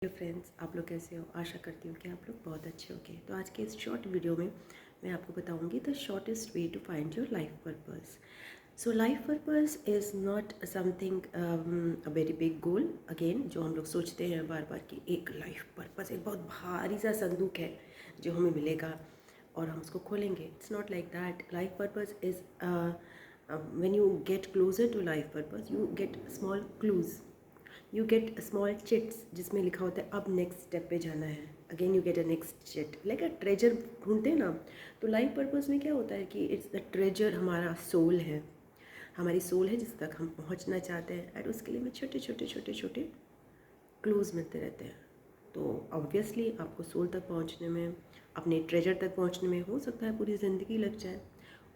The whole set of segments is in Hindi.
हेलो फ्रेंड्स, आप लोग कैसे हो? आशा करती हूँ कि आप लोग बहुत अच्छे होंगे। तो आज के इस शॉर्ट वीडियो में मैं आपको बताऊँगी the shortest way to find your life purpose. So life purpose is not something a very big goal. Again, जो हम लोग सोचते हैं बार बार कि एक लाइफ पर्पस एक बहुत भारी सा संदूक है जो हमें मिलेगा और हम उसको खोलेंगे। It's not like that. Life purpose is when you get closer to life purpose, you get small clues, you get small chits जिसमें लिखा होता है अब नेक्स्ट स्टेप पे जाना है। Again you get a next chit, like a treasure ढूंढते हैं ना। तो लाइफ पर्पस में क्या होता है कि इट्स द ट्रेजर, हमारा सोल है, हमारी सोल है जिस तक हम पहुंचना चाहते हैं, एंड उसके लिए हमें छोटे छोटे छोटे छोटे क्लूज़ मिलते रहते हैं। तो ऑब्वियसली आपको सोल तक पहुंचने में, अपने ट्रेजर तक पहुंचने में हो सकता है पूरी ज़िंदगी लग जाए।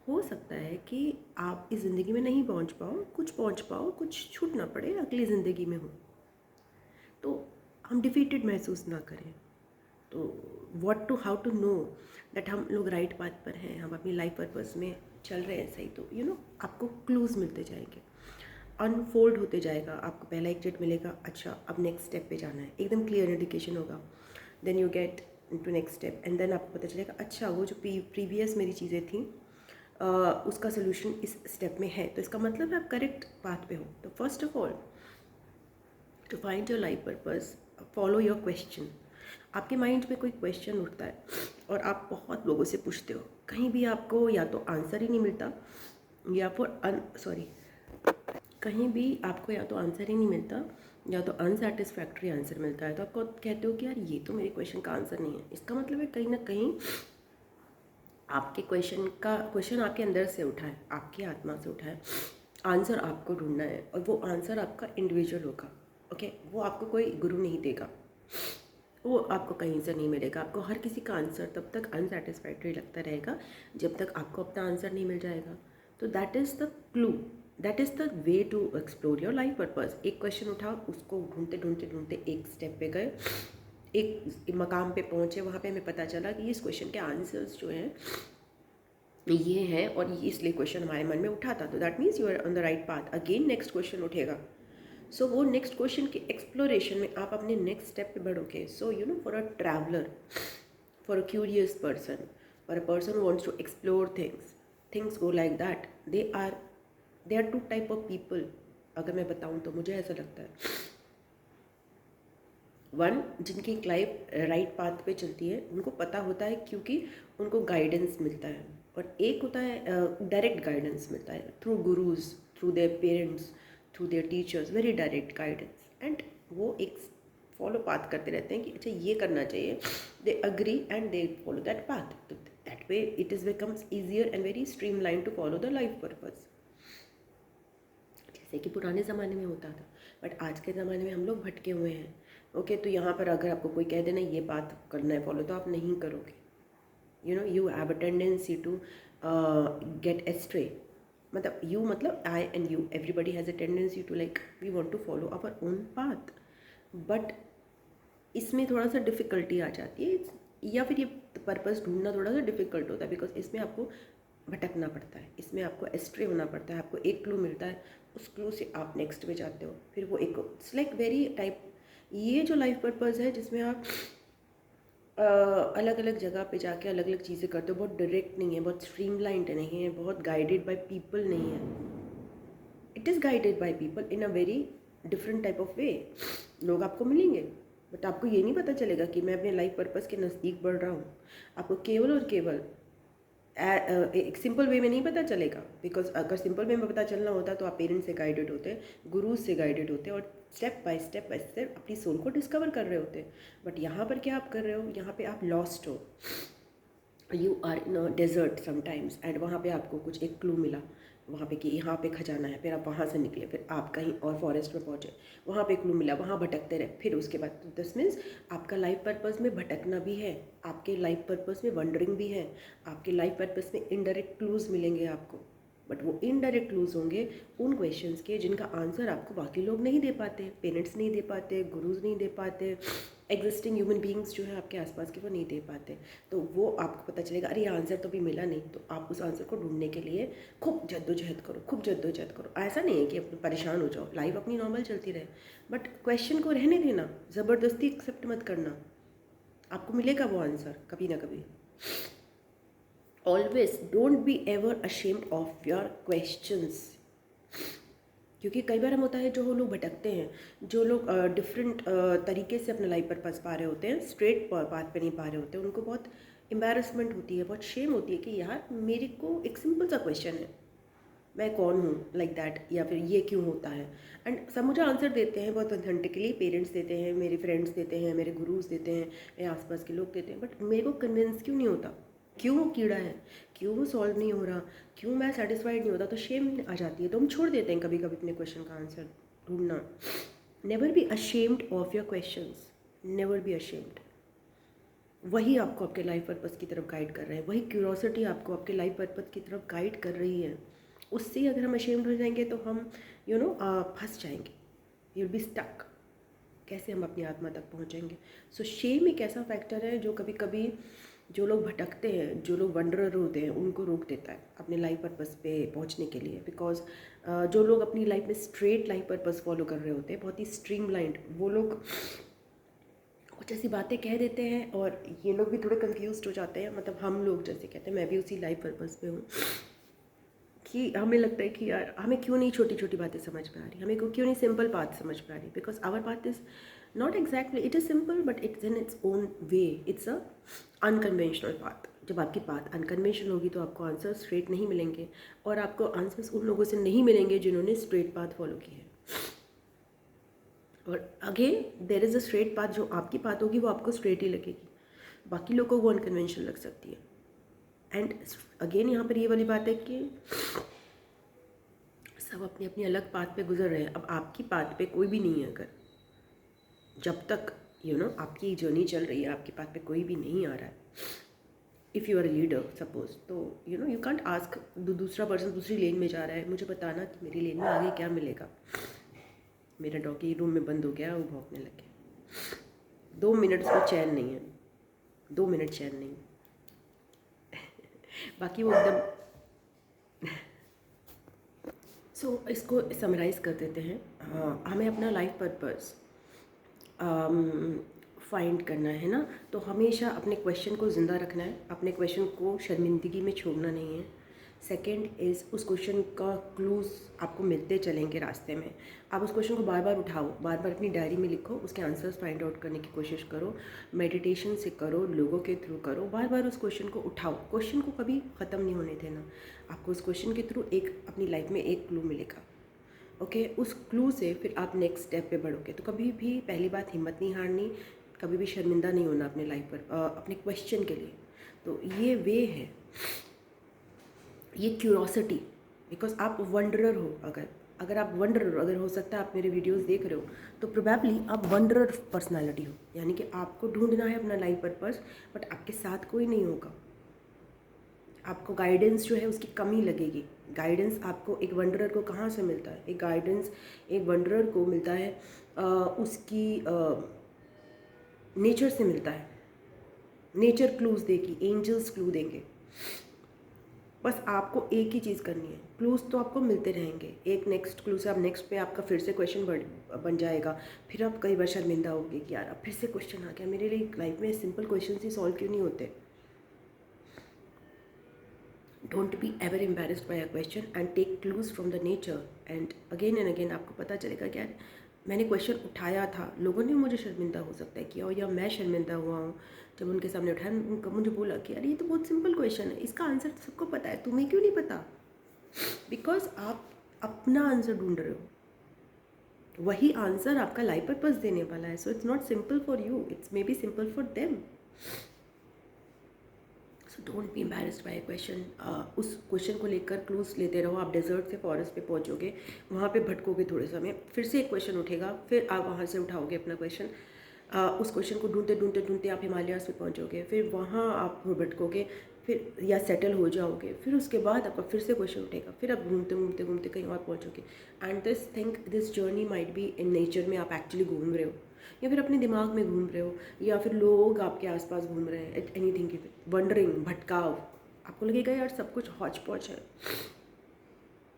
हो सकता है कि आप इस ज़िंदगी में नहीं पहुंच पाओ, कुछ छूट ना पड़े, अगली ज़िंदगी में हो, तो हम डिफीटेड महसूस ना करें। तो हाउ टू नो दैट हम लोग राइट पाथ पर हैं, हम अपनी लाइफ पर्पस में चल रहे हैं सही। तो आपको क्लूज़ मिलते जाएंगे, अनफोल्ड होते जाएगा। आपको पहला एक चिट मिलेगा, अच्छा अब नेक्स्ट स्टेप पे जाना है, एकदम क्लियर इंडिकेशन होगा। Then you get to next step and then आपको पता चलेगा अच्छा वो जो प्रीवियस मेरी चीज़ें थी उसका सोल्यूशन इस स्टेप में है, तो इसका मतलब है आप करेक्ट पाथ पे हो। तो first of all, to find your life purpose, follow your question. आपके माइंड में कोई क्वेश्चन उठता है और आप बहुत लोगों से पूछते हो, कहीं भी आपको या तो आंसर ही नहीं मिलता या फिर कहीं भी आपको या तो आंसर ही नहीं मिलता या तो अनसेटिस्फैक्ट्री आंसर मिलता है। तो आपको कहते हो कि यार ये तो मेरे क्वेश्चन का आंसर नहीं है। इसका मतलब है कहीं ना कहीं आपके क्वेश्चन आपके अंदर से उठा है, आपकी आत्मा से उठा है। आंसर आपको ढूंढना है और वो आंसर आपका इंडिविजुअल होगा। ओके, वो आपको कोई गुरु नहीं देगा, वो आपको कहीं से नहीं मिलेगा। आपको हर किसी का आंसर तब तक अनसेटिस्फैक्ट्री लगता रहेगा जब तक आपको अपना आंसर नहीं मिल जाएगा। तो that is the clue, that is the way to explore your life purpose. एक क्वेश्चन उठाओ, उसको ढूंढते ढूंढते ढूंढते एक स्टेप पे गए, एक मकाम पे पहुँचे, वहाँ पे हमें पता चला कि इस क्वेश्चन के आंसर्स जो हैं ये हैं और ये इसलिए क्वेश्चन हमारे मन में उठा था। तो that means you are on the right path. Again next question उठेगा, सो वो नेक्स्ट क्वेश्चन के एक्सप्लोरेशन में आप अपने नेक्स्ट स्टेप पे बढ़ोगे। So for a traveller, for a curious person, for a person who wants to explore things go like that. They are two type of people. अगर मैं बताऊँ तो मुझे ऐसा लगता है, वन, जिनकी लाइफ राइट पाथ पे चलती है, उनको पता होता है क्योंकि उनको गाइडेंस मिलता है। और एक होता है डायरेक्ट गाइडेंस मिलता है through gurus, through their parents, through their teachers, very direct guidance, and वो एक फॉलो पाथ करते रहते हैं कि अच्छा ये करना चाहिए। They agree and they follow that path. तो that way it is becomes easier and very streamline to follow the life purpose, जैसे कि पुराने ज़माने में होता था। बट आज के ज़माने में हम लोग भटके हुए हैं। ओके, तो यहाँ पर अगर आपको कोई कह देना ये बात करना है फॉलो, तो आप नहीं करोगे। You have a tendency to get astray. मतलब I and you, everybody has a tendency to like we want to follow our own path. But इसमें थोड़ा सा डिफ़िकल्टी आ जाती है, या फिर ये पर्पस ढूंढना थोड़ा सा डिफ़िकल्ट होता है, बिकॉज इसमें आपको भटकना पड़ता है, इसमें आपको एस्ट्रे होना पड़ता है। आपको एक क्लू मिलता है, उस क्लू से आप नेक्स्ट पे जाते हो, फिर वो एक इट्स लाइक वेरी टाइप। ये जो लाइफ पर्पस है जिसमें आप अलग अलग जगह पे जाके अलग अलग चीज़ें करते हो, बहुत डायरेक्ट नहीं है, बहुत स्ट्रीमलाइंड नहीं है, बहुत गाइडेड बाय पीपल नहीं है। It is guided by people in a very different type of वे। लोग आपको मिलेंगे बट आपको ये नहीं पता चलेगा कि मैं अपने लाइफ पर्पस के नज़दीक बढ़ रहा हूँ। आपको केवल और केवल एक सिंपल वे में नहीं पता चलेगा, बिकॉज अगर सिंपल वे में पता चलना होता तो आप पेरेंट्स से गाइडेड होते, गुरुज से गाइडेड होते और स्टेप बाय स्टेप अपनी सोल को डिस्कवर कर रहे होते। बट यहाँ पर क्या आप कर रहे हो, यहाँ पे आप लॉस्ट हो, you are in a desert sometimes, and वहाँ पे आपको कुछ एक क्लू मिला वहाँ पे कि यहाँ पे खजाना है, फिर आप वहाँ से निकले, फिर आप कहीं और फॉरेस्ट में पहुँचे, वहाँ पे क्लू मिला, वहाँ भटकते रहे, फिर उसके बाद तो दिस मीन्स आपका लाइफ पर्पस में भटकना भी है, आपके लाइफ पर्पस में वंडरिंग भी है, आपके लाइफ पर्पस में इनडायरेक्ट क्लूज़ मिलेंगे आपको। बट वो इनडायरेक्ट क्लूज़ होंगे उन क्वेश्चंस के जिनका आंसर आपको बाकी लोग नहीं दे पाते, पेरेंट्स नहीं दे पाते, गुरुज नहीं दे पाते, एग्जिस्टिंग ह्यूमन बींग्स जो है आपके आसपास के वो नहीं दे पाते। तो वो आपको पता चलेगा, अरे ये आंसर तो भी मिला नहीं, तो आप उस आंसर को ढूंढने के लिए खूब जद्दोजहद करो, खूब जद्दोजहद करो। ऐसा नहीं है कि अपने परेशान हो जाओ, लाइफ अपनी नॉर्मल चलती रहे, बट क्वेश्चन को रहने देना, ज़बरदस्ती एक्सेप्ट मत करना, आपको मिलेगा वो आंसर कभी ना कभी। Always don't be ever ashamed of your questions, क्योंकि कई बार हम होता है जो लोग भटकते हैं, जो लोग डिफरेंट तरीके से अपना लाइफ पर्पस पा रहे होते हैं, स्ट्रेट पाथ पे नहीं पा रहे होते हैं, उनको बहुत एम्बैरसमेंट होती है, बहुत शेम होती है कि यार मेरे को एक सिंपल सा क्वेश्चन है, मैं कौन हूँ, लाइक दैट, या फिर ये क्यों होता है। एंड सब मुझे आंसर देते हैं बहुत ऑथेंटिकली, पेरेंट्स देते हैं, मेरे फ्रेंड्स देते हैं, मेरे गुरुज देते हैं, मेरे आसपास के लोग देते हैं, बट मेरे को कन्विंस क्यों नहीं होता, क्यों वो कीड़ा है, क्यों वो सॉल्व नहीं हो रहा, क्यों मैं सेटिस्फाइड नहीं होता, तो शेम आ जाती है, तो हम छोड़ देते हैं कभी कभी अपने क्वेश्चन का आंसर ढूंढना। Never be ashamed of your questions, never be ashamed. वही आपको आपके लाइफ पर्पस की तरफ गाइड कर रहे हैं, वही क्यूरोसिटी आपको आपके लाइफ पर्पस की तरफ गाइड कर रही है। उससे अगर हम अशेम्ड हो जाएंगे तो हम फंस जाएंगे, यू विल बी स्टक, कैसे हम अपनी आत्मा तक पहुंचेंगे। सो शेम एक ऐसा फैक्टर है जो कभी कभी जो लोग भटकते हैं, जो लोग वंडरर होते हैं, उनको रोक देता है अपने लाइफ पर्पस पे पहुंचने के लिए। बिकॉज जो लोग अपनी लाइफ में स्ट्रेट लाइफ पर्पस फॉलो कर रहे होते हैं, बहुत ही स्ट्रीमलाइंड, वो लोग कुछ ऐसी बातें कह देते हैं और ये लोग भी थोड़े कंफ्यूज्ड हो जाते हैं। मतलब हम लोग जैसे कहते हैं, मैं भी उसी लाइफ पर्पस पे हूँ कि हमें लगता है कि यार हमें क्यों नहीं छोटी छोटी बातें समझ में आ रही, हमें को क्यों नहीं सिंपल पाथ समझ में आ रही। Because our path is not exactly, it is simple but it's in its own way, it's a unconventional path. जब आपकी पाथ अनकन्वेंशनल होगी तो आपको आंसर स्ट्रेट नहीं मिलेंगे, और आपको आंसर्स उन लोगों से नहीं मिलेंगे जिन्होंने स्ट्रेट पाथ फॉलो की है। और again there is a straight path, जो आपकी पाथ होगी वो आपको स्ट्रेट ही लगेगी, बाकी लोगों को वो अनकन्वेंशनल लग सकती है। एंड अगेन यहाँ पर ये वाली बात है कि सब अपनी अपनी अलग पाथ पे गुजर रहे हैं। अब आपकी पाथ पे कोई भी नहीं है, अगर जब तक आपकी जर्नी चल रही है, आपके पाथ पे कोई भी नहीं आ रहा है, if you are a leader suppose, तो यू कांट आस्क दूसरा पर्सन दूसरी लेन में जा रहा है, मुझे बताना कि मेरी लेन में आगे क्या मिलेगा। मेरा डॉगी रूम में बंद हो गया, वो भौंकने लग गया, 2 मिनट उसको चैन नहीं है, 2 मिनट चैन नहीं बाकी वो एकदम सो इसको समराइज़ कर देते हैं। हमें अपना लाइफ पर्पस फाइंड करना है ना, तो हमेशा अपने क्वेश्चन को ज़िंदा रखना है, अपने क्वेश्चन को शर्मिंदगी में छोड़ना नहीं है। सेकंड इज़ उस क्वेश्चन का क्लूज़ आपको मिलते चलेंगे रास्ते में, आप उस क्वेश्चन को बार बार उठाओ, बार बार अपनी डायरी में लिखो, उसके आंसर्स फाइंड आउट करने की कोशिश करो, मेडिटेशन से करो, लोगों के थ्रू करो, बार बार उस क्वेश्चन को उठाओ, क्वेश्चन को कभी ख़त्म नहीं होने देना। आपको उस क्वेश्चन के थ्रू एक अपनी लाइफ में एक क्लू मिलेगा, ओके उस क्लू से फिर आप नेक्स्ट स्टेप पे बढ़ोगे। तो कभी भी पहली बात हिम्मत नहीं हारनी, कभी भी शर्मिंदा नहीं होना अपने लाइफ पर अपने क्वेश्चन के लिए। तो ये वे है, ये क्यूरोसिटी, बिकॉज आप वंडरर हो। अगर आप वंडरर, अगर हो सकता है आप मेरे वीडियोस देख रहे हो तो प्रोबेबली आप वंडरर पर्सनालिटी हो, यानी कि आपको ढूंढना है अपना लाइफ पर्पस, बट आपके साथ कोई नहीं होगा, आपको गाइडेंस जो है उसकी कमी लगेगी। गाइडेंस आपको एक वंडरर को कहाँ से मिलता है, एक गाइडेंस एक वंडरर को मिलता है उसकी नेचर से मिलता है, नेचर क्लूज़ देगी, एंजल्स क्लू देंगे। बस आपको एक ही चीज़ करनी है, क्लूज़ तो आपको मिलते रहेंगे, एक नेक्स्ट क्लू से आप नेक्स्ट पे आपका फिर से क्वेश्चन बन जाएगा, फिर आप कई बार शर्मिंदा होगे कि यार अब फिर से क्वेश्चन आ गया, मेरे लिए लाइफ में सिंपल क्वेश्चन ही सॉल्व क्यों नहीं होते। Don't be ever embarrassed by a question and take clues from the nature, and again आपको पता चलेगा कि यार मैंने क्वेश्चन उठाया था, लोगों ने मुझे शर्मिंदा हो सकता है किया, या मैं शर्मिंदा हुआ हूँ जब उनके सामने उठाया, उनका मुझे बोला कि यार ये तो बहुत सिंपल क्वेश्चन है, इसका आंसर सबको पता है, तुम्हें क्यों नहीं पता। बिकॉज आप अपना आंसर ढूंढ रहे हो, वही आंसर आपका लाइफ पर्पस देने वाला है। So it's not simple for you, it's may be simple for them. So don't be embarrassed by question. उस क्वेश्चन को लेकर क्लूज लेते रहो। आप डेजर्ट से फॉरेस्ट पे पहुंचोगे, वहाँ पे भटकोगे थोड़े समय, फिर से एक क्वेश्चन उठेगा, फिर आप वहाँ से उठाओगे अपना क्वेश्चन। उस क्वेश्चन को ढूंढते ढूंढते ढूंढते आप हिमालयाज़ पे पहुँचोगे, फिर वहाँ आप भटकोगे, फिर या सेटल हो जाओगे, फिर उसके बाद आपका फिर से क्वेश्चन उठेगा, फिर आप घूमते घूमते घूमते कहीं और पहुँचोगे। And this journey might be in nature में आप एक्चुअली घूम रहे हो, या फिर अपने दिमाग में घूम रहे हो, या फिर लोग आपके आसपास घूम रहे हैं, एट एनीथिंग की वंडरिंग, भटकाव। आपको लगेगा यार सब कुछ हौच पौच है,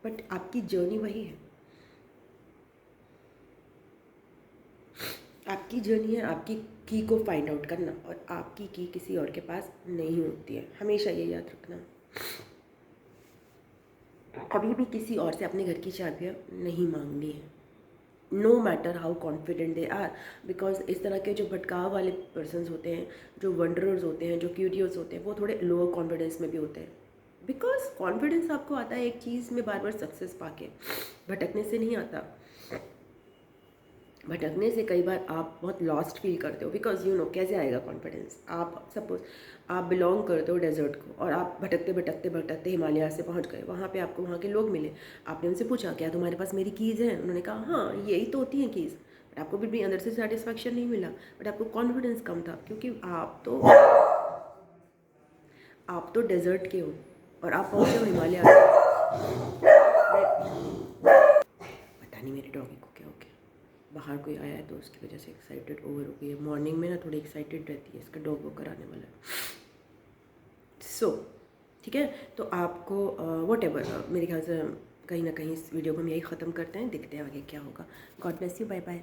बट आपकी जर्नी वही है। आपकी जर्नी है आपकी की को फाइंड आउट करना, और आपकी की किसी और के पास नहीं होती है, हमेशा ये याद रखना। कभी भी किसी और से अपने घर की चाबियाँ नहीं मांगनी है, no matter how confident they are. Because इस तरह के जो भटकाव वाले पर्सनस होते हैं, जो वंडरर्स होते हैं, जो क्यूरियस होते हैं, वो थोड़े लोअर कॉन्फिडेंस में भी होते हैं। बिकॉज कॉन्फिडेंस आपको आता है एक चीज़ में बार बार सक्सेस पाके, भटकने से नहीं आता। भटकने से कई बार आप बहुत लॉस्ट फील करते हो, बिकॉज यू नो कैसे आएगा कॉन्फिडेंस। आप सपोज आप बिलोंग करते हो डेजर्ट को, और आप भटकते भटकते भटकते हिमालय से पहुंच गए, वहाँ पे आपको वहाँ के लोग मिले, आपने उनसे पूछा क्या तुम्हारे पास मेरी कीज़ हैं, उन्होंने कहा हाँ यही तो होती हैं कीज़, बट आपको फिर भी अंदर से सेटिस्फैक्शन नहीं मिला, बट आपको कॉन्फिडेंस कम था, क्योंकि आप तो डेजर्ट के हो और आप पहुँचे हो हिमालय। पता नहीं मेरे डॉगी को क्या हो गया, बाहर कोई आया है तो उसकी वजह से एक्साइटेड ओवर हो गई है। मॉर्निंग में ना थोड़ी एक्साइटेड रहती है, इसका डॉग वॉक कराने वाला है। सो ठीक है, तो आपको वट एवर मेरे ख्याल से कहीं ना कहीं इस वीडियो को हम यही ख़त्म करते हैं, देखते हैं आगे क्या होगा। God bless you, bye bye.